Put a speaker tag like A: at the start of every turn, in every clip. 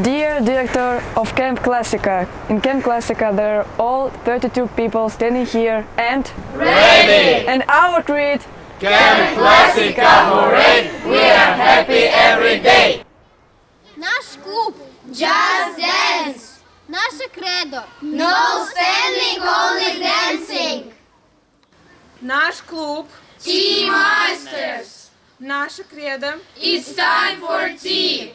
A: Dear director of Camp KLASIKA, in Camp KLASIKA there are all 32 people standing here and
B: ready!
A: And our creed,
B: Camp KLASIKA hooray! We are happy every day!
C: Наш клуб Just Dance. Наше кредо No standing, only dancing.
D: Наш клуб
C: Tea Masters.
D: Наша кредо
C: It's time for tea.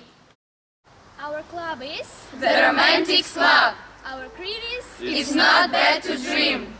E: Our club is
C: The Romantics Club.
E: our creed is
C: It's not bad to dream.